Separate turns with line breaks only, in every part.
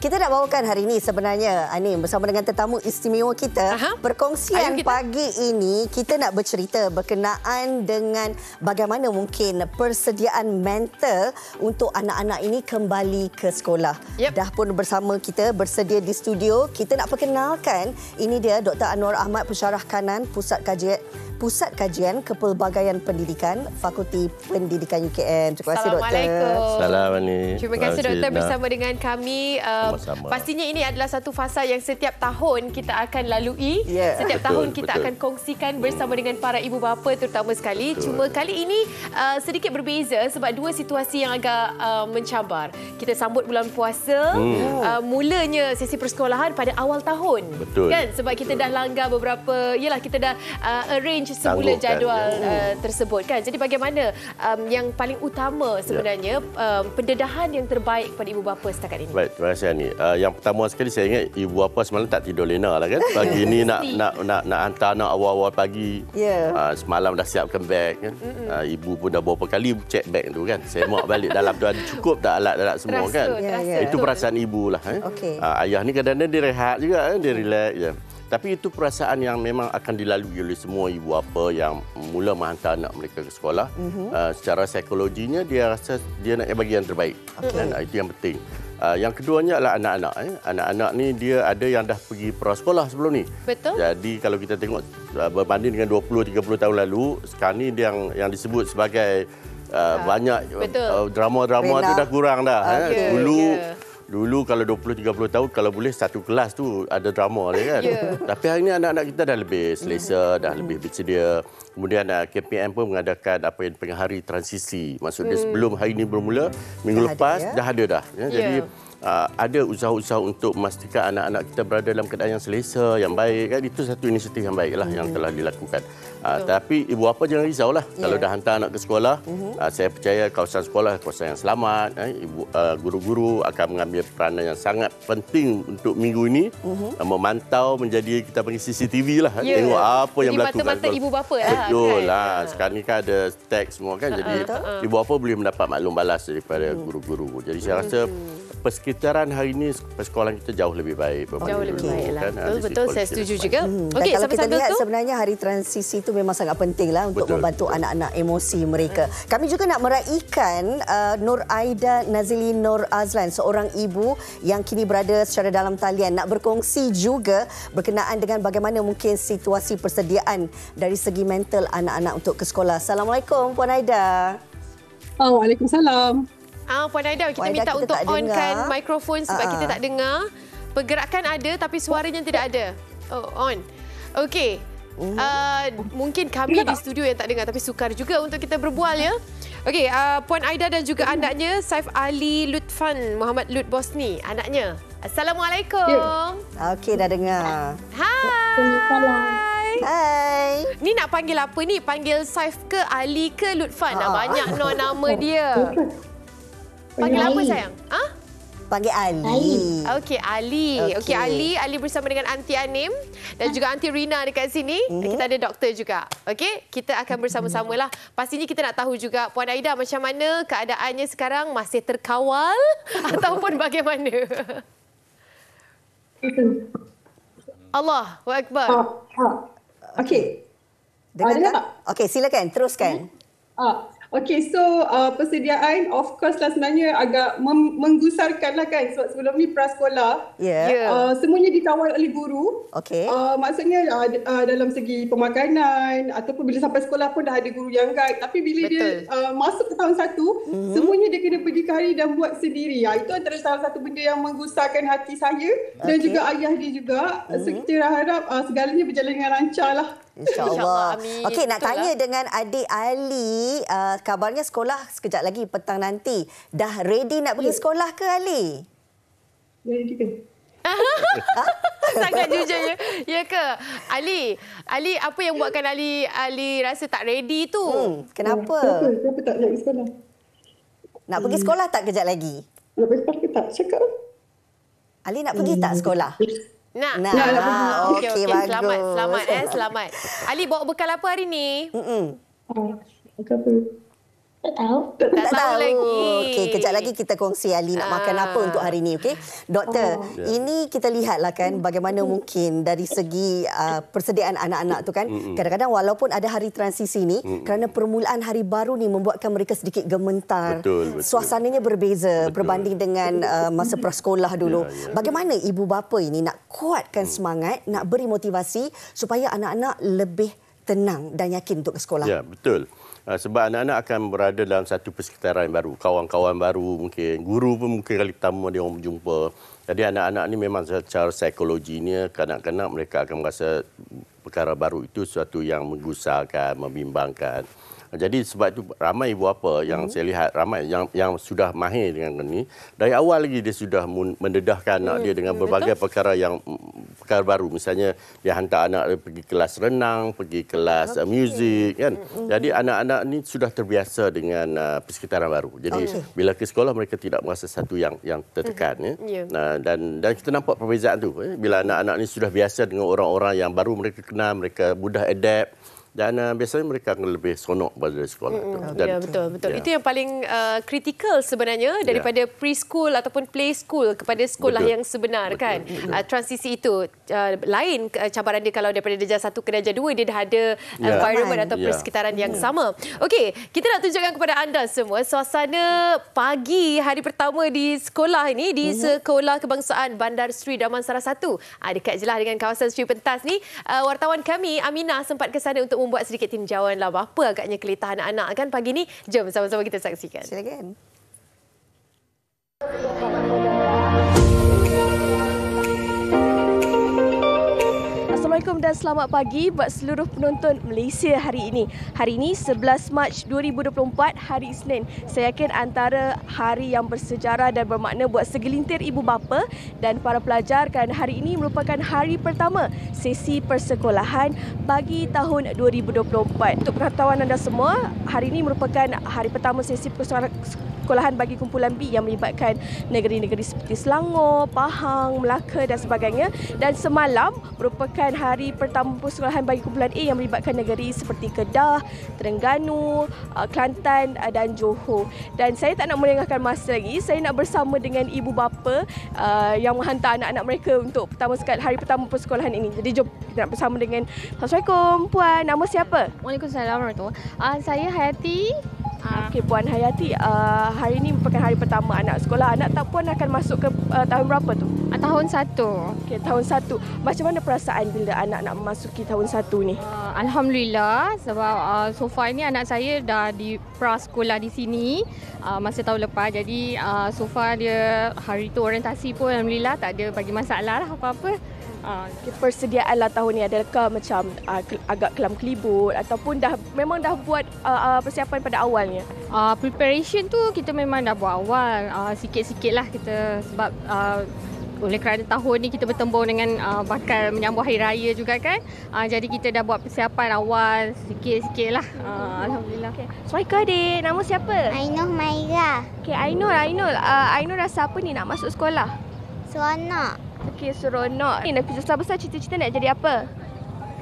Kita nak bawakan hari ini sebenarnya Anim bersama dengan tetamu istimewa kita. Perkongsian pagi ini kita nak bercerita berkenaan dengan bagaimana mungkin persediaan mental untuk anak-anak ini kembali ke sekolah. Dah pun bersama kita bersedia di studio. Kita nak perkenalkan, ini dia Dr. Anwar Ahmad, Pensyarah Kanan Pusat Kajian Kepelbagaian Pendidikan Fakulti Pendidikan UKM. Terima kasih Doktor.
Assalamualaikum.
Terima kasih Doktor bersama dengan kami. Pastinya ini adalah satu fasa yang setiap tahun kita akan lalui. Setiap tahun kita akan kongsikan bersama dengan para ibu bapa terutama sekali. Cuma kali ini sedikit berbeza sebab dua situasi yang agak mencabar. Kita sambut bulan puasa. Mulanya sesi persekolahan pada awal tahun. Kan? Sebab kita dah langgar beberapa, kita dah arrange semula jadual tersebut kan. Jadi bagaimana yang paling utama sebenarnya pendedahan yang terbaik kepada ibu bapa setakat ini?
Baik, terima kasih Ani. Yang pertama sekali saya ingat ibu bapa semalam tak tidur lena lah kan. Pagi ni nak hantar anak awal-awal pagi. Semalam dah siapkan beg kan. Ibu pun dah beberapa kali cek beg tu kan. Semak balik dalam tu ada cukup tak alat-alat semua kan. Itu perasaan ibu lah. Ayah ni kadang-kadang dia rehat juga kan. Dia relax je. Tapi itu perasaan yang memang akan dilalui oleh semua ibu bapa yang mula menghantar anak mereka ke sekolah. Secara psikologinya dia rasa dia nak bagi yang terbaik. Dan itu yang penting. Yang keduanya adalah anak-anak. Anak-anak ni dia ada yang dah pergi prasekolah sebelum ni.
Betul.
Jadi kalau kita tengok berbanding dengan 20-30 tahun lalu, sekarang ni dia yang disebut sebagai banyak drama-drama tu dah kurang dah. Dulu kalau 20-30 tahun, kalau boleh satu kelas tu ada drama dia kan. Tapi hari ini anak-anak kita dah lebih selesa, dah lebih bersedia. Kemudian KPM pun mengadakan apa yang dipanggil hari transisi. Maksudnya sebelum hari ini bermula, minggu lepas dah ada dah. Jadi ada usaha-usaha untuk memastikan anak-anak kita berada dalam keadaan yang selesa, yang baik kan. Itu satu inisiatif yang baiklah yang telah dilakukan. Tapi ibu bapa jangan risaulah kalau dah hantar anak ke sekolah. Saya percaya kawasan sekolah kawasan yang selamat. Guru-guru akan mengambil peranan yang sangat penting untuk minggu ini. Memantau, menjadi kita panggil CCTV lah. Tengok apa yang berlaku.
Mata-mata ibu bapa lah.
Betul lah. Sekarang ni kan ada teks semua kan. Jadi ibu bapa boleh mendapat maklum balas daripada guru-guru. Jadi saya rasa persekitaran hari ini persekolahan kita jauh lebih baik.
Jauh lebih baik lah. Betul, saya setuju juga.
Okey, kalau kita lihat sebenarnya hari transisi itu memang sangat penting lah untuk membantu anak-anak emosi mereka. Kami juga nak meraihkan Nur Aida Nazili Nur Azlan, seorang ibu yang kini berada secara dalam talian, nak berkongsi juga berkenaan dengan bagaimana mungkin situasi persediaan dari segi mental anak-anak untuk ke sekolah. Assalamualaikum Puan Aida.
Waalaikumsalam.
Puan Aida, kita minta untuk onkan mikrofon sebab kita tak dengar. Pergerakan ada tapi suaranya tidak ada. On. Okey. Mungkin kami di studio yang tak dengar tapi sukar juga untuk kita berbual ya. Okey, Puan Aida dan juga anaknya Saif Ali Lutfan Muhammad Lut Bosni, anaknya. Assalamualaikum.
Okey, dah dengar.
Hai. Ni nak panggil apa ni? Panggil Saif ke Ali ke Lutfan? Banyak nama dia. Panggil apa sayang?
Panggil Ali.
Okey, Ali. Okey, Ali bersama dengan Aunty Anim dan juga Aunty Rina dekat sini. Kita ada doktor juga. Okey, kita akan bersama-samalah. Pastinya kita nak tahu juga Puan Aida macam mana keadaannya sekarang, masih terkawal ataupun bagaimana? Allahu Akbar.
Okey.
Dengar tak? Okey, silakan teruskan.
Okey, so persediaan of course lah sebenarnya agak menggusarkan lah kan sebab sebelum ni prasekolah semuanya dikawal oleh guru. Maksudnya dalam segi pemakanan ataupun bila sampai sekolah pun dah ada guru yang guide. Tapi bila dia masuk ke tahun 1, semuanya dia kena berdikari dan buat sendiri. Itu antara salah satu benda yang menggusarkan hati saya dan juga ayah dia juga. So kita harap segalanya berjalan dengan lancar lah.
InsyaAllah. Okey, nak tanya dengan adik Ali, kabarnya sekolah sekejap lagi petang nanti. Dah ready nak pergi sekolah ke Ali?
Ready ke?
Sangat jujur ya. Ya ke? Ali, apa yang buatkan Ali rasa tak ready tu?
Kenapa?
Kenapa tak nak pergi sekolah?
Nak pergi sekolah tak kejap lagi?
Nak pergi sekolah ke tak? Cakap.
Ali nak pergi tak sekolah?
Nak.
Okey, bagus.
Selamat. Ali bawa bekal apa hari ni?
Bekal apa?
Tak tahu.
Tak tahu lagi.
Okey, kejap lagi kita kongsi Ali nak makan apa untuk hari ini, okey? Doktor, ini kita lihatlah kan bagaimana mungkin dari segi persediaan anak-anak tu kan. Kadang-kadang walaupun ada hari transisi ni, kerana permulaan hari baru ni membuatkan mereka sedikit gementar.
Betul.
Suasananya berbeza berbanding dengan masa prasekolah dulu. Bagaimana ibu bapa ini nak kuatkan semangat, nak beri motivasi supaya anak-anak lebih tenang dan yakin untuk ke sekolah?
Ya, betul. Sebab anak-anak akan berada dalam satu persekitaran baru. Kawan-kawan baru mungkin. Guru pun mungkin kali pertama dia orang berjumpa. Jadi anak-anak ni memang secara psikologinya kanak-kanak mereka akan merasa perkara baru itu sesuatu yang menggusarkan, membimbangkan. Jadi sebab itu ramai ibu bapa yang saya lihat ramai yang sudah mahir dengan ini dari awal lagi dia sudah mendedahkan anak dia dengan berbagai perkara baru, misalnya dia hantar anak dia pergi kelas renang, pergi kelas muzik kan. Jadi anak-anak ni sudah terbiasa dengan persekitaran baru. Jadi bila ke sekolah mereka tidak merasa satu yang tertekan ya. Dan kita nampak perbezaan tu bila anak-anak ni sudah biasa dengan orang-orang yang baru mereka kenal, mereka mudah adapt. Dan biasanya mereka akan lebih seronok pada sekolah itu.
Ya, betul. Ya. Itu yang paling kritikal sebenarnya daripada preschool ataupun play school kepada sekolah yang sebenar kan. Transisi itu lain cabaran dia kalau daripada darjah 1 ke darjah 2 dia dah ada environment atau persekitaran yang sama. Okey, kita nak tunjukkan kepada anda semua suasana pagi hari pertama di sekolah ini di Sekolah Kebangsaan Bandar Seri Damansara 1. Dekat je lah dengan kawasan Seri Pentas ni. Wartawan kami Aminah sempat ke sana untuk membuat sedikit tinjauan lah apa agaknya kelitah anak-anak kan pagi ni. Jom sama-sama kita saksikan.
Silakan.
Assalamualaikum dan selamat pagi buat seluruh penonton Malaysia hari ini. Hari ini 11 Mac 2024, hari Isnin. Saya yakin antara hari yang bersejarah dan bermakna buat segelintir ibu bapa dan para pelajar kerana hari ini merupakan hari pertama sesi persekolahan bagi tahun 2024. Untuk pengetahuan anda semua, hari ini merupakan hari pertama sesi persekolahan bagi kumpulan B yang melibatkan negeri-negeri seperti Selangor, Pahang, Melaka dan sebagainya. Dan semalam merupakan hari pertama persekolahan bagi kumpulan A yang melibatkan negeri seperti Kedah, Terengganu, Kelantan dan Johor. Dan saya tak nak melengahkan masa lagi, saya nak bersama dengan ibu bapa yang menghantar anak-anak mereka untuk pertama sekali hari pertama persekolahan ini. Jadi jom kita nak bersama dengan Assalamualaikum Puan, nama siapa?
Waalaikumsalam warahmatullahi. Saya Hayati.
Okey, Puan Hayati, hari ini merupakan hari pertama anak sekolah. Anak tak Puan akan masuk ke tahun berapa tu?
Tahun 1.
Okey, tahun 1. Macam mana perasaan bila anak nak memasuki tahun 1 ni?
Alhamdulillah, sebab so far ni anak saya dah di prasekolah di sini masa tahun lepas. Jadi so far dia hari tu orientasi pun Alhamdulillah tak ada bagi masalah lah apa-apa.
Persediaan lah tahun ni adakah macam agak kelam kelibut ataupun memang dah buat persiapan pada awalnya?
Preparation tu kita memang dah buat awal, sikit-sikit lah kita sebab oleh kerana tahun ni kita bertembung dengan bakal menyambut Hari Raya juga kan. Jadi kita dah buat persiapan awal sikit-sikit lah. Alhamdulillah.
Assalamualaikum adik, nama siapa?
Ainur Maira.
Okay, Ainur rasa apa ni nak masuk sekolah?
Seronok.
Okey, seronok. Nak besar-besar cita-cita nak jadi apa?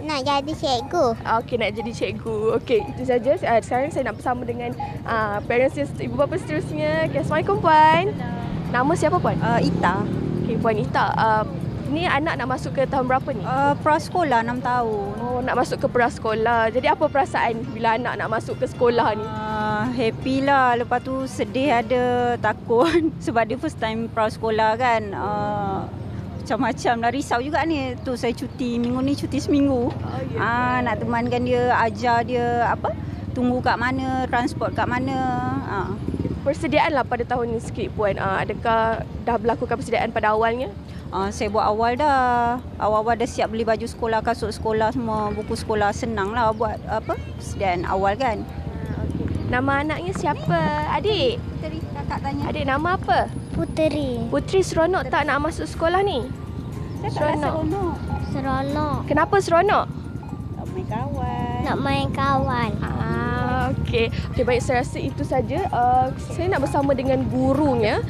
Nak jadi cikgu.
Okey, nak jadi cikgu. Okey, itu saja. Sekarang saya nak bersama dengan parents ibu bapa seterusnya. Okay, Assalamualaikum Puan. Nama siapa Puan?
Ita.
Okey, Puan Ita. Ni anak nak masuk ke tahun berapa ni?
Prasekolah 6 tahun.
Oh, nak masuk ke prasekolah. Jadi apa perasaan bila anak nak masuk ke sekolah ni?
Happy lah. Lepas tu sedih ada, takut. Sebab dia first time prasekolah kan. Macam-macam lah, risau juga ni. Tu saya cuti minggu ni, cuti seminggu. Nak temankan dia, ajar dia tunggu kat mana, transport kat mana.
Persediaan lah pada tahun ni sikit Puan. Adakah dah berlakukan persediaan pada awalnya?
Saya buat awal dah. Awal-awal dah siap beli baju sekolah, kasut sekolah semua, buku sekolah. Senang lah buat persediaan awal kan.
Nama anaknya siapa? Adik?
Puteri, kakak tanya.
Adik nama apa?
Puteri.
Puteri seronok tak nak masuk sekolah ni?
Seronok.
Seronok.
Kenapa seronok?
Nak main kawan.
Nak main kawan.
Okey, baik, saya rasa itu saja. Saya nak bersama dengan gurunya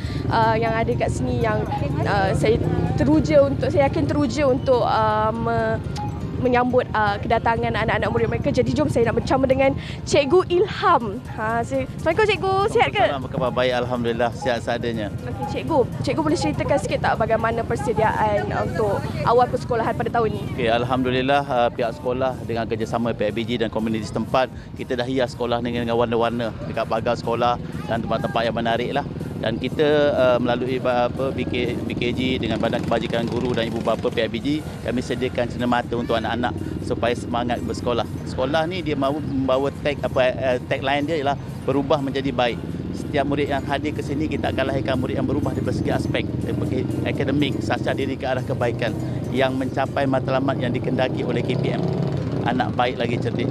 yang ada kat sini yang saya yakin teruja untuk menyambut kedatangan anak-anak murid mereka. Jadi jom saya nak bersama dengan Cikgu Ilham. Assalamualaikum Cikgu, sihat ke?
Khabar baik, alhamdulillah, sihat seadanya.
Okey Cikgu boleh ceritakan sikit tak bagaimana persediaan untuk awal persekolahan pada tahun ini?
Okey, alhamdulillah pihak sekolah dengan kerjasama PIBG dan komuniti setempat, kita dah hias sekolah dengan warna-warna dekat pagar sekolah dan tempat-tempat yang menarik lah. Dan kita melalui BKG dengan Badan Kebajikan Guru dan Ibu Bapa PIBG, kami sediakan cenderamata untuk anak-anak supaya semangat bersekolah. Sekolah ni dia membawa tagline dia ialah berubah menjadi baik. Setiap murid yang hadir ke sini, kita akan lahirkan murid yang berubah dari segi aspek akademik, sasar diri ke arah kebaikan yang mencapai matlamat yang dikendaki oleh KPM. Anak baik lagi cerdik.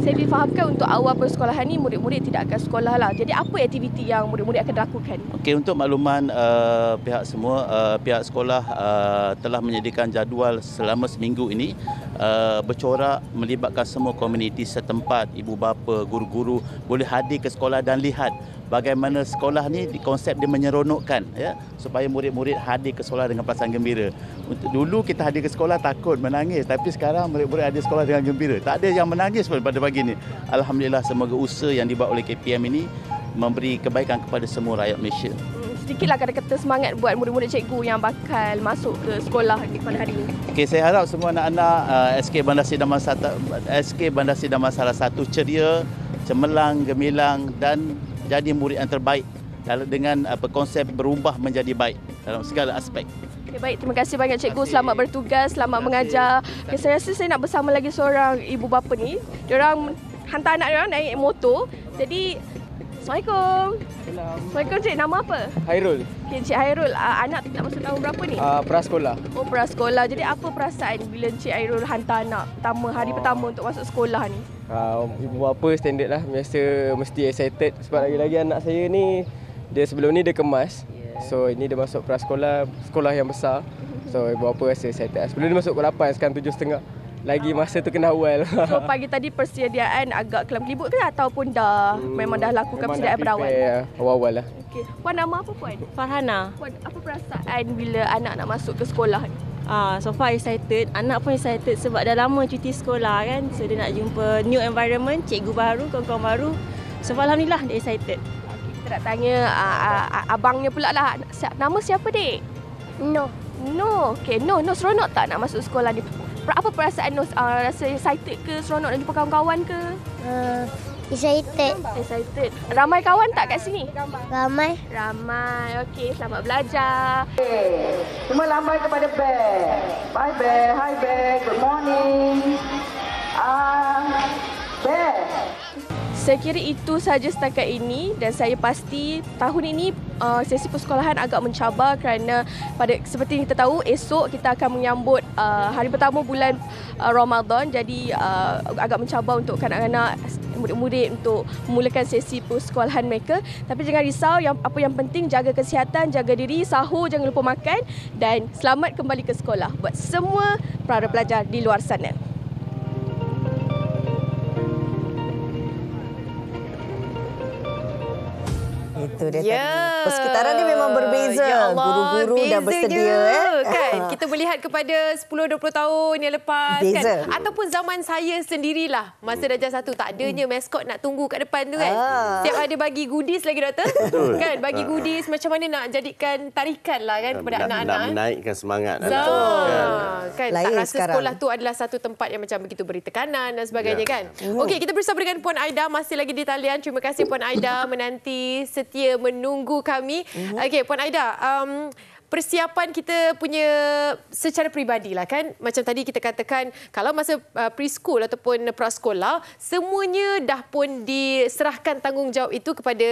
Saya difahamkan untuk awal persekolahan ni murid-murid tidak akan sekolah lah. Jadi apa aktiviti yang murid-murid akan lakukan?
Okey, untuk makluman pihak semua, pihak sekolah telah menyediakan jadual selama seminggu ini bercorak melibatkan semua komuniti setempat, ibu bapa, guru-guru boleh hadir ke sekolah dan lihat bagaimana sekolah ni konsep dia menyeronokkan ya, supaya murid-murid hadir ke sekolah dengan perasaan gembira. Dulu kita hadir ke sekolah takut menangis, tapi sekarang murid-murid hadir sekolah dengan gembira. Tak ada yang menangis pada pagi ni. Alhamdulillah, semoga usaha yang dibuat oleh KPM ini memberi kebaikan kepada semua rakyat Malaysia.
Sedikitlah kata-kata semangat buat murid-murid cikgu yang bakal masuk ke sekolah pada hari ini.
Okey, saya harap semua anak-anak SK Bandar Sidang salah satu ceria, cemerlang, gemilang dan jadi murid yang terbaik dengan konsep berubah menjadi baik dalam segala aspek.
Okay, baik, terima kasih banyak cikgu. Selamat bertugas, selamat mengajar. Okay, saya rasa saya nak bersama lagi seorang ibu bapa ni. Diorang hantar anak diorang naik motor. Jadi, Assalamualaikum. Assalamualaikum cik, nama apa?
Hairul.
Okay, Cik Hairul, anak nak masuk tahun berapa ni?
Prasekolah.
Oh, prasekolah. Jadi apa perasaan bila Cik Hairul hantar anak hari pertama untuk masuk sekolah ni?
Ibu bapa standard lah. Biasa mesti excited sebab lagi-lagi anak saya ni, dia sebelum ni dia kemas. So ini dia masuk prasekolah, sekolah yang besar. So ibu bapa rasa excited. Sebelum dia masuk pukul 8, sekarang 7.30. Lagi masa tu kena awal.
So pagi tadi persediaan agak kelab-kelibut ke ataupun memang dah lakukan persediaan berawal?
Awal-awal lah.
Okey. Puan nama apa Puan?
Farhana.
Puan, apa perasaan bila anak nak masuk ke sekolah ni?
So far excited. Anak pun excited sebab dah lama cuti sekolah kan. So dia nak jumpa new environment, cikgu baru, kawan-kawan baru. So alhamdulillah dia excited.
Kita nak tanya abangnya pula lah. Nama siapa dek?
No.
Okey, No seronok tak nak masuk sekolah ni? Apa perasaan Nos? Rasa excited ke, seronok nak jumpa kawan-kawan ke?
Excited.
Ramai kawan tak kat sini?
Ramai.
Okey, selamat belajar.
Semua lambai kepada Bear. Bye Bear. Hi Bear. Good morning. Bear.
Saya kira itu sahaja setakat ini dan saya pasti tahun ini sesi persekolahan agak mencabar kerana seperti kita tahu esok kita akan menyambut hari pertama bulan Ramadan, jadi agak mencabar untuk kanak-kanak murid-murid untuk memulakan sesi persekolahan mereka. Tapi jangan risau, apa yang penting jaga kesihatan, jaga diri, sahur jangan lupa makan dan selamat kembali ke sekolah buat semua para pelajar di luar sana.
Itu dia tadi. Persekitaran ni memang berbeza. Guru-guru dah bersedia.
Kan? Kita melihat kepada 10-20 tahun yang lepas. Kan? Ataupun zaman saya sendirilah. Masa darjah 1 tak adanya maskot nak tunggu kat depan tu kan. Setiap ada bagi goodies lagi doktor. Kan? Bagi goodies macam mana nak jadikan tarikan lah kan kepada anak-anak.
Nak menaikkan semangat.
Kan? Tak rasa sekolah tu adalah satu tempat yang macam begitu beri tekanan dan sebagainya kan. Okey, kita bersama dengan Puan Aida masih lagi di talian. Terima kasih Puan Aida menanti setia menunggu kami. Okey, Puan Aida, persiapan kita punya secara peribadi lah kan. Macam tadi kita katakan, kalau masa preschool ataupun prasekolah, semuanya dah pun diserahkan tanggungjawab itu kepada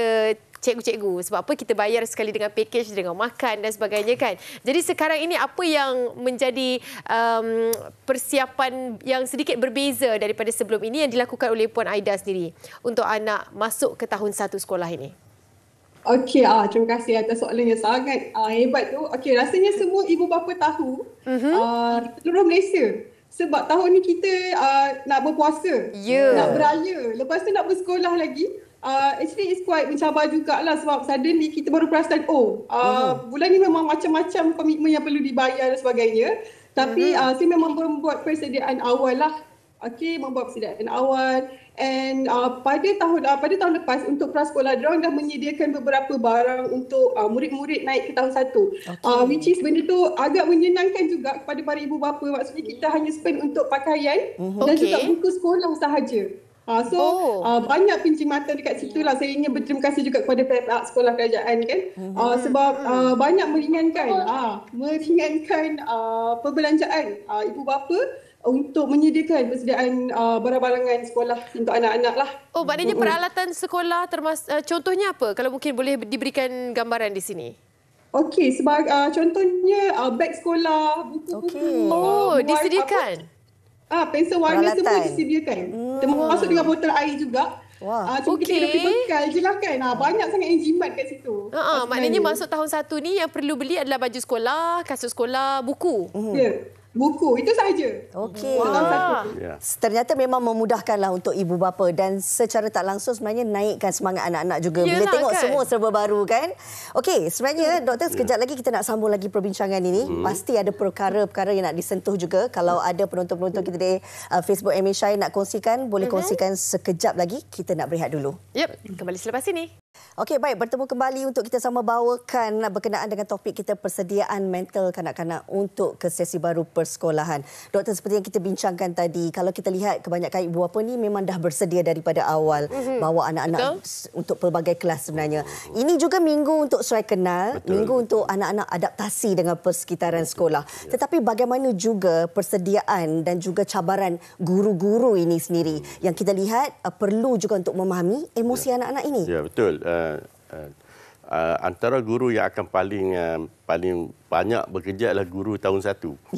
cikgu-cikgu. Sebab apa? Kita bayar sekali dengan package, dengan makan dan sebagainya kan. Jadi sekarang ini apa yang menjadi persiapan yang sedikit berbeza daripada sebelum ini yang dilakukan oleh Puan Aida sendiri untuk anak masuk ke tahun 1 sekolah ini?
Okey, terima kasih atas soalan yang sangat hebat tu. Okey, rasanya semua ibu bapa tahu seluruh Malaysia. Sebab tahun ni kita nak berpuasa, nak beraya. Lepas tu nak bersekolah lagi. Actually it's quite mencabar jugalah sebab suddenly kita baru perasan bulan ni memang macam-macam komitmen yang perlu dibayar dan sebagainya. Tapi saya memang membuat persediaan awal lah. Okey, membuat persediaan awal. And pada tahun lepas untuk prasekolah, diorang dah menyediakan beberapa barang untuk murid-murid naik ke tahun 1. Which is benda tu agak menyenangkan juga kepada para ibu bapa. Maksudnya kita hanya spend untuk pakaian dan juga buku sekolah sahaja. Banyak penjimatan dekat situ lah. Saya ingin berterima kasih juga kepada pihak sekolah kerajaan kan. Sebab banyak meringankan perbelanjaan ibu bapa untuk menyediakan persediaan barang-barangan sekolah untuk anak-anak lah.
Oh, maknanya peralatan sekolah contohnya apa? Kalau mungkin boleh diberikan gambaran di sini.
Okey, contohnya beg sekolah, buku-buku.
Oh, disediakan?
Pensel warna semua disediakan. Termasuk dengan botol air juga. Cuma kita lebih bekal je lah kan. Banyak sangat yang jimat kat situ.
Maknanya masuk tahun 1 ni yang perlu beli adalah baju sekolah, kasut sekolah, buku.
Ya. Buku, itu sahaja.
Okey. Ternyata memang memudahkanlah untuk ibu bapa dan secara tak langsung sebenarnya naikkan semangat anak-anak juga. Bila tengok kan? Semua serba baru kan. Okey, sebenarnya doktor sekejap lagi kita nak sambung lagi perbincangan ini. Pasti ada perkara-perkara yang nak disentuh juga. Kalau ada penonton-penonton kita di Facebook MA Shai nak kongsikan, boleh kongsikan sekejap lagi. Kita nak berehat dulu.
Kembali selepas ini.
Okey, baik. Bertemu kembali untuk kita sama bawakan berkenaan dengan topik kita persediaan mental kanak-kanak untuk ke sesi baru persekolahan. Doktor, seperti yang kita bincangkan tadi, kalau kita lihat kebanyakan ibu bapa ni memang dah bersedia daripada awal bawa anak-anak untuk pelbagai kelas sebenarnya. Ini juga minggu untuk sesuai kenal, minggu untuk anak-anak adaptasi dengan persekitaran sekolah. Tetapi bagaimana juga persediaan dan juga cabaran guru-guru ini sendiri yang kita lihat perlu juga untuk memahami emosi anak-anak ini.
Ya, betul. Antara guru yang akan paling banyak bekerja adalah guru tahun 1.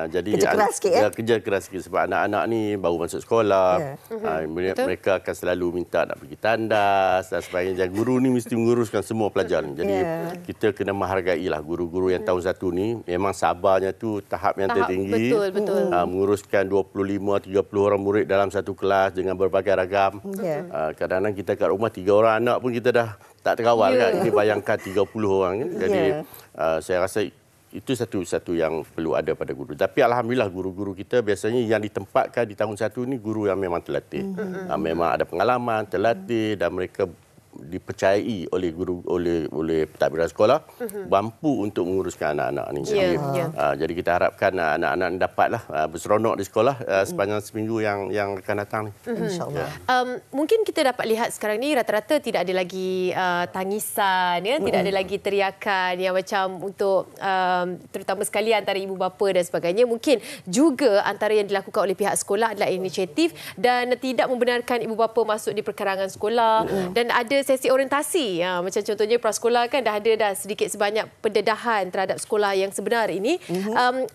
Jadi
kerja keras sikit
kerja keras sikit sebab anak-anak ni baru masuk sekolah. Mereka akan selalu minta nak pergi tandas dan sebagainya. Guru ni mesti menguruskan semua pelajar ni. Jadi kita kena menghargailah guru-guru yang tahun 1 ni. Memang sabarnya tu tahap yang tertinggi.
Betul.
Menguruskan 25-30 orang murid dalam satu kelas dengan berbagai ragam. Kadang-kadang kita kat rumah 3 orang anak pun kita dah tak terawal kan. Ini bayangkan 30 orang kan. Jadi saya rasa itu satu yang perlu ada pada guru. Tapi alhamdulillah guru-guru kita biasanya yang ditempatkan di tahun 1 ni guru yang memang terlatih. Memang ada pengalaman, terlatih dan mereka dipercayai oleh guru oleh pentadbiran sekolah mampu untuk menguruskan anak-anak ni. Jadi kita harapkan anak-anak dapatlah berseronok di sekolah sepanjang seminggu yang akan datang ni.
InsyaAllah.
Mungkin kita dapat lihat sekarang ni rata-rata tidak ada lagi tangisan, tidak ada lagi teriakan yang macam untuk terutama sekali antara ibu bapa dan sebagainya. Mungkin juga antara yang dilakukan oleh pihak sekolah adalah inisiatif dan tidak membenarkan ibu bapa masuk di perkarangan sekolah dan ada sesi orientasi. Macam contohnya prasekolah kan dah ada sedikit sebanyak pendedahan terhadap sekolah yang sebenar ini.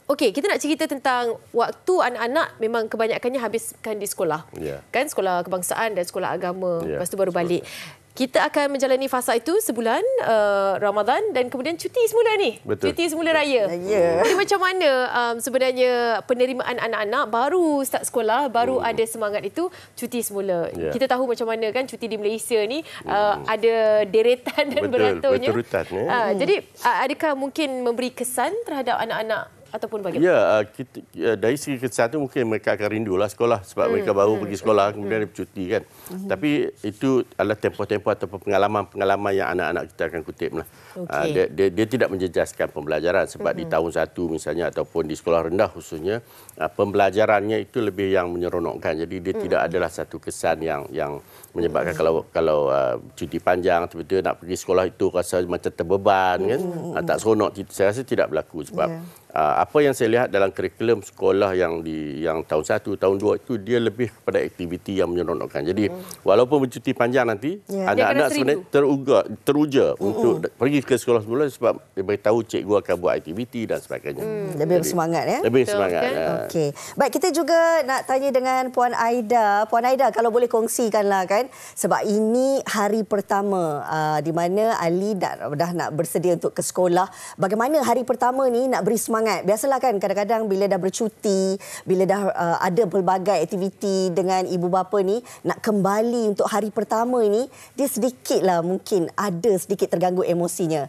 Okey, kita nak cerita tentang waktu anak-anak memang kebanyakannya habiskan di sekolah. Kan sekolah kebangsaan dan sekolah agama. Lepas tu baru balik. Kita akan menjalani fasa itu sebulan Ramadan dan kemudian cuti semula ni. Cuti semula raya. Jadi macam mana sebenarnya penerimaan anak-anak baru start sekolah, baru ada semangat itu cuti semula. Kita tahu macam mana kan cuti di Malaysia ni ada deretan dan berantunya. Jadi adakah mungkin memberi kesan terhadap anak-anak ataupun bagaimana?
Dari segi kesan tu mungkin mereka akan rindulah sekolah sebab mereka baru pergi sekolah kemudian dia bercuti kan. Tapi itu adalah tempoh-tempoh atau pengalaman-pengalaman yang anak-anak kita akan kutip lah. Dia tidak menjejaskan pembelajaran sebab di tahun 1 misalnya ataupun di sekolah rendah khususnya pembelajarannya itu lebih yang menyeronokkan. Jadi dia tidak adalah satu kesan yang menyebabkan kalau cuti panjang tiba-tiba nak pergi sekolah itu rasa macam terbeban kan. Tak seronok. Saya rasa tidak berlaku sebab apa yang saya lihat dalam kurikulum sekolah yang tahun 1, tahun 2 itu dia lebih kepada aktiviti yang menyeronokkan. Jadi walaupun bercuti panjang nanti, anak-anak sebenarnya teruja untuk pergi ke sekolah semula sebab dia beritahu cikgu akan buat aktiviti dan sebagainya.
Lebih bersemangat ya?
Lebih semangat.
Okey. Baik, kita juga nak tanya dengan Puan Aida. Puan Aida, kalau boleh kongsikanlah kan, sebab ini hari pertama di mana Ali dah nak bersedia untuk ke sekolah. Bagaimana hari pertama ni nak beri semangat? Biasalah kan kadang-kadang bila dah bercuti, bila dah ada pelbagai aktiviti dengan ibu bapa ni, nak kembali untuk hari pertama ini, dia sedikitlah mungkin ada sedikit terganggu emosinya.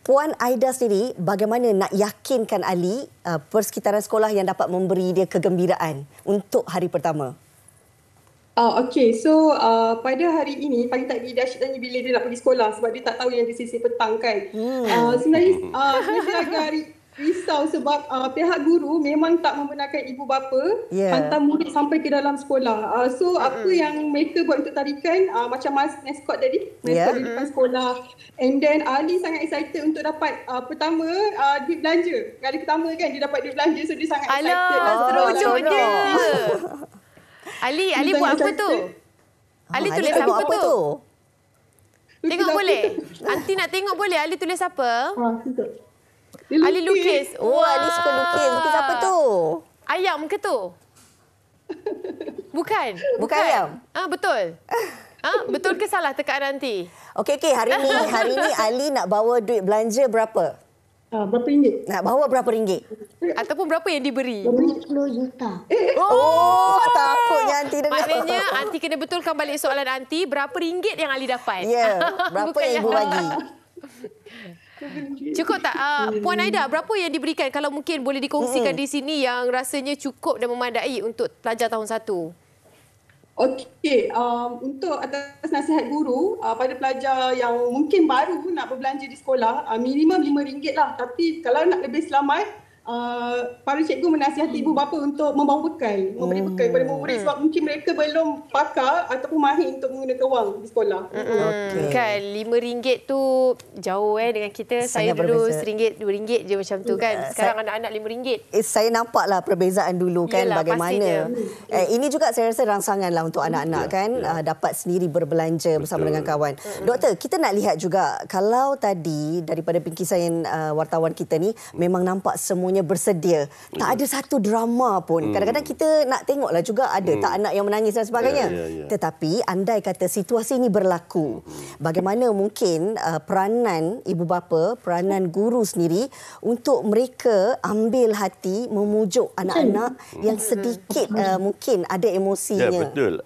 Puan Aida sendiri, bagaimana nak yakinkan Ali persekitaran sekolah yang dapat memberi dia kegembiraan untuk hari pertama?
Okey, so pada hari ini, pagi tadi dia asyik tanya bila dia nak pergi sekolah sebab dia tak tahu yang di sisi petang kan. Sebenarnya dia agak risau sebab pihak guru memang tak membenarkan ibu bapa hantar murid sampai ke dalam sekolah. So apa yang mereka buat untuk tarikan, macam mascot tadi, mascot di depan sekolah. And then Ali sangat excited untuk dapat pertama duit belanja. Kali pertama kan dia dapat duit belanja, so dia sangat excited.
Seronok dia. Ali buat apa tu? Ali tulis apa tu? Tengok boleh? Aunty nak tengok boleh? Ali tulis apa? Ali lukis.
Ali suka lukis. Lukis apa tu?
Ayam ke tu? Bukan
ayam?
Betul. Betul ke salah tekaan nanti?
Okey, hari ni Ali nak bawa duit belanja berapa?
Berapa ringgit?
Nak bawa berapa ringgit?
Ataupun berapa yang diberi?
10 juta.
Takutnya Aunty dengar.
Maknanya Aunty kena betulkan balik soalan Aunty. Berapa ringgit yang Ali dapat?
Ya, berapa yang ibu bagi?
Cukup tak? Puan Aida, berapa yang diberikan? Kalau mungkin boleh dikongsikan di sini yang rasanya cukup dan memadai untuk pelajar tahun 1.
Okey, untuk atas nasihat guru pada pelajar yang mungkin baru nak berbelanja di sekolah, minimum RM5 lah. Tapi kalau nak lebih selamat, para cikgu menasihati ibu bapa untuk membawa bekal, memberi bekal kepada murid sebab mungkin mereka belum pakar ataupun mahir untuk menggunakan wang di sekolah.
Kan RM5 tu jauh dengan kita. Saya dulu RM1, RM2 je macam tu kan. Sekarang anak-anak RM5.
Saya nampaklah perbezaan dulu kan. Yelah, bagaimana. Ini juga saya rasa rangsanganlah untuk anak-anak kan. Dapat sendiri berbelanja bersama dengan kawan. Doktor, kita nak lihat juga kalau tadi daripada bingkisan wartawan kita ni memang nampak semua bersedia. Tak ada satu drama pun. Kadang-kadang kita nak tengoklah juga ada tak anak yang menangis dan sebagainya. Tetapi andai kata situasi ini berlaku, bagaimana mungkin peranan ibu bapa, peranan guru sendiri untuk mereka ambil hati memujuk anak-anak yang sedikit mungkin ada emosinya.
Ya, betul.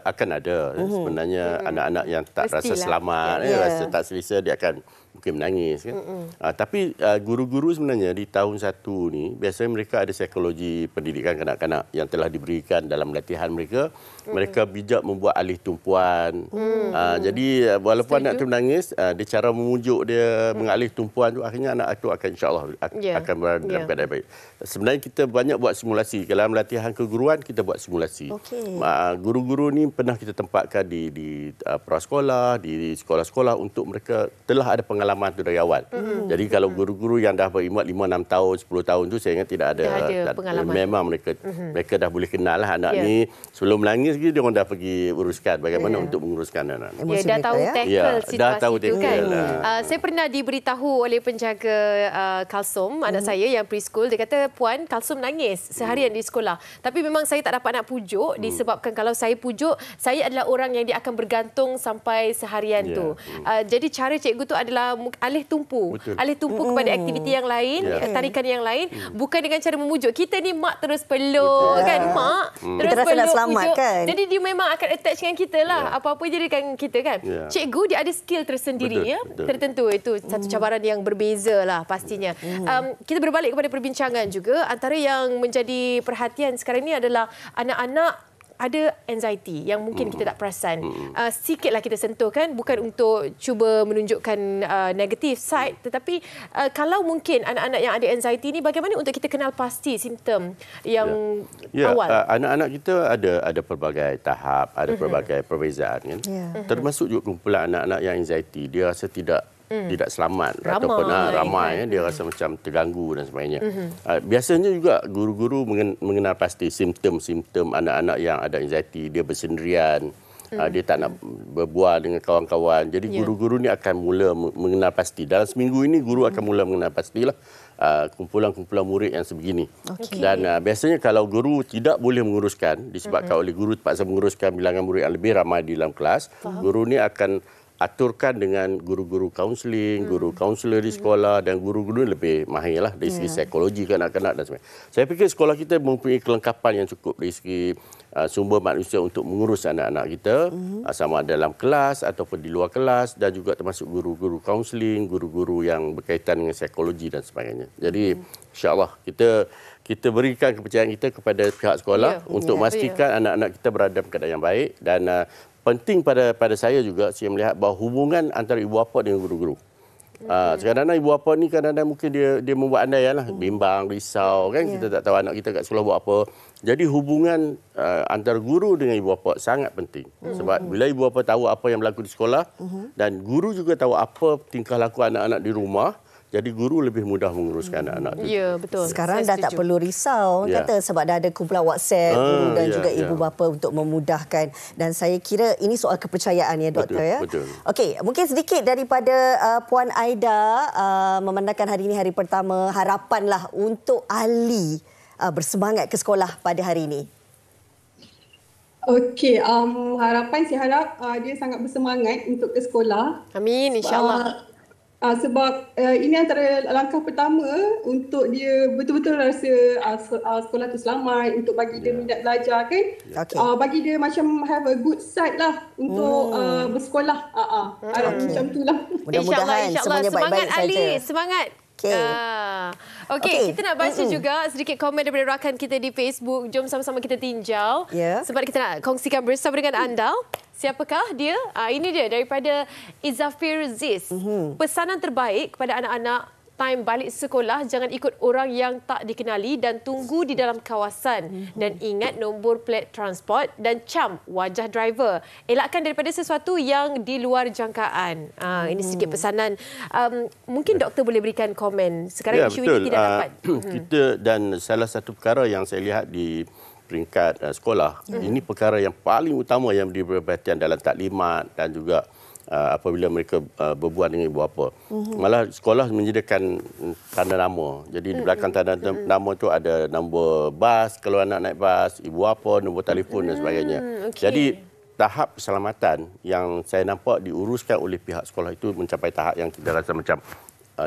Akan ada sebenarnya anak-anak yang tak rasa selamat, rasa tak selesa, dia akan mungkin menangis kan. Tapi guru-guru sebenarnya di tahun 1 ni biasanya mereka ada psikologi pendidikan kanak-kanak yang telah diberikan dalam latihan mereka. Mereka bijak membuat alih tumpuan. Jadi walaupun anak tu menangis, dia cara memujuk dia mengalih tumpuan tu, akhirnya anak itu akan insya-Allah akan berada dalam keadaan baik. Sebenarnya kita banyak buat simulasi. Dalam latihan keguruan kita buat simulasi. Guru-guru ni pernah kita tempatkan di prasekolah, di sekolah-sekolah untuk mereka telah ada pengalaman tu dari awal. Jadi kalau guru-guru yang dah berkhidmat 5-6 tahun, 10 tahun tu saya ingat tidak ada pengalaman. Memang mereka dah boleh kenal lah anak ni. Sebelum menangis dia orang dah pergi uruskan bagaimana untuk menguruskan anak.
Dah tahu tackle situasi itu kan. Saya pernah diberitahu oleh penjaga Kalsum, anak saya yang preschool, dia kata, "Puan, Kalsum nangis seharian di sekolah. Tapi memang saya tak dapat nak pujuk disebabkan kalau saya pujuk, saya adalah orang yang dia akan bergantung sampai seharian tu." Jadi cara cikgu tu adalah alih tumpu. Alih tumpu kepada aktiviti yang lain, tarikan yang lain, bukan dengan cara memujuk. Kita ni mak terus peluk kan, mak terus peluk, pujuk. Kan? Jadi dia memang akan attach dengan kita lah. Apa-apa je dengan kita kan. Cikgu dia ada skill tersendiri tertentu. Itu satu cabaran yang berbeza lah pastinya. Kita berbalik kepada perbincangan juga. Antara yang menjadi perhatian sekarang ni adalah anak-anak ada anxiety yang mungkin kita tak perasan. Sikitlah kita sentuh kan, bukan untuk cuba menunjukkan negative side, tetapi kalau mungkin anak-anak yang ada anxiety ni, bagaimana untuk kita kenal pasti simptom yang awal?
Anak-anak kita ada pelbagai tahap, ada pelbagai perbezaan kan. Termasuk juga kumpulan anak-anak yang anxiety, dia rasa tidak selamat ataupun ramai dia rasa macam terganggu dan sebagainya. Biasanya juga guru-guru mengenal pasti simptom-simptom anak-anak yang ada anxiety, dia bersendirian, dia tak nak berbual dengan kawan-kawan. Jadi guru-guru ni akan mula mengenal pasti. Dalam seminggu ini guru akan mula mengenal pastilah kumpulan-kumpulan murid yang sebegini. Dan biasanya kalau guru tidak boleh menguruskan disebabkan oleh guru terpaksa menguruskan bilangan murid yang lebih ramai di dalam kelas, guru ni akan aturkan dengan guru-guru kaunseling, guru kaunselor di sekolah dan guru-guru lebih mahir lah dari segi psikologi kanak-kanak dan sebagainya. Saya fikir sekolah kita mempunyai kelengkapan yang cukup dari segi sumber manusia untuk mengurus anak-anak kita, sama dalam kelas ataupun di luar kelas, dan juga termasuk guru-guru kaunseling, guru-guru yang berkaitan dengan psikologi dan sebagainya. Jadi insya-Allah kita berikan kepercayaan kita kepada pihak sekolah untuk memastikan anak-anak kita berada dalam keadaan yang baik, dan penting pada saya juga, saya melihat bahawa hubungan antara ibu bapa dengan guru-guru. Kadang-kadang ibu bapa ni kadang-kadang mungkin dia membuat andaian lah, bimbang, risau kan, kita tak tahu anak kita kat sekolah buat apa. Jadi hubungan antara guru dengan ibu bapa sangat penting. Sebab bila ibu bapa tahu apa yang berlaku di sekolah, dan guru juga tahu apa tingkah laku anak-anak di rumah, jadi guru lebih mudah menguruskan anak-anak itu.
Ya, betul.
Sekarang dah tak perlu risau, kata, sebab dah ada kumpulan WhatsApp guru dan juga ibu bapa untuk memudahkan. Dan saya kira ini soal kepercayaan ya, doktor.
Betul.
Okey, mungkin sedikit daripada Puan Aida, memandangkan hari ini hari pertama, harapanlah untuk Ali bersemangat ke sekolah pada hari ini.
Okey, harapan saya harap dia sangat bersemangat untuk ke sekolah.
Amin, insya-Allah.
Sebab ini antara langkah pertama untuk dia betul-betul rasa sekolah tu selamat, untuk bagi dia minat belajar kan. Bagi dia macam have a good side lah untuk bersekolah. Harap macam tu lah.
Mudah-mudahan semuanya baik-baik saja.
Ali, semangat. Okey, kita nak baca juga sedikit komen daripada rakan kita di Facebook. Jom sama-sama kita tinjau. Sebab kita nak kongsikan bersama dengan anda. Siapakah dia? Ini dia daripada Izafir Ziz. Pesanan terbaik kepada anak-anak time balik sekolah, jangan ikut orang yang tak dikenali dan tunggu di dalam kawasan. Dan ingat nombor plat transport dan cam wajah driver. Elakkan daripada sesuatu yang di luar jangkaan. Ini sedikit pesanan. Mungkin doktor boleh berikan komen. Sekarang isu ini tidak dapat.
Kita, dan salah satu perkara yang saya lihat di peringkat sekolah, ini perkara yang paling utama yang diberi perhatian dalam taklimat dan juga apabila mereka berbual dengan ibu bapa. Malah sekolah menyediakan tanda nama. Jadi di belakang tanda nama tu ada nombor bas kalau anak naik bas, ibu bapa, nombor telefon dan sebagainya. Jadi tahap keselamatan yang saya nampak diuruskan oleh pihak sekolah itu mencapai tahap yang kita rasa macam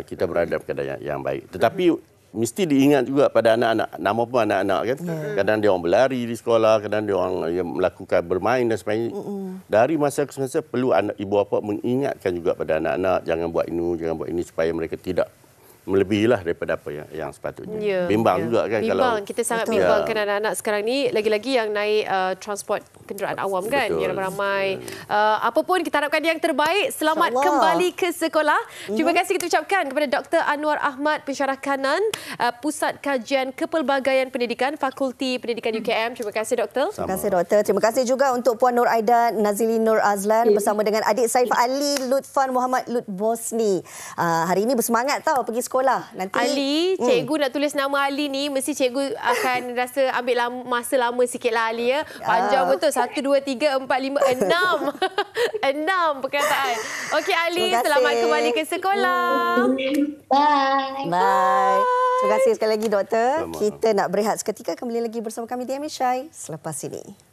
kita berada dalam keadaan yang baik. Tetapi mesti diingat juga pada anak-anak. Nama pun anak-anak kan. Kadang dia orang berlari di sekolah, kadang dia orang melakukan bermain dan sebagainya. Dari masa ke masa perlu ibu bapa mengingatkan juga pada anak-anak, jangan buat ini supaya mereka tidak melebihilah daripada apa yang sepatutnya. Bimbang juga kan.
Kita sangat bimbangkan anak-anak sekarang ni, lagi-lagi yang naik transport kenderaan awam kan, yang ramai. Apapun kita harapkan yang terbaik. Selamat kembali ke sekolah. Terima kasih kita ucapkan kepada Dr. Anwar Ahmad, Pensyarah Kanan, Pusat Kajian Kepelbagaian Pendidikan, Fakulti Pendidikan UKM. Terima kasih doktor.
Terima kasih doktor. Terima kasih juga untuk Puan Nur Aida Nazili Nur Azlan bersama dengan adik Saif Ali Lutfan Muhammad Lut Bosni. Hari ini bersemangat tau pergi sekolah. Nanti
Ali, cikgu nak tulis nama Ali ni, mesti cikgu akan rasa ambil masa lama sikitlah Ali ya. Panjang betul. 1, 2, 3, 4, 5, 6. 6 perkataan. Okey Ali, selamat kembali ke sekolah.
Bye. Terima kasih sekali lagi doktor. Kita nak berehat seketika, kembali lagi bersama kami di Amishay selepas ini.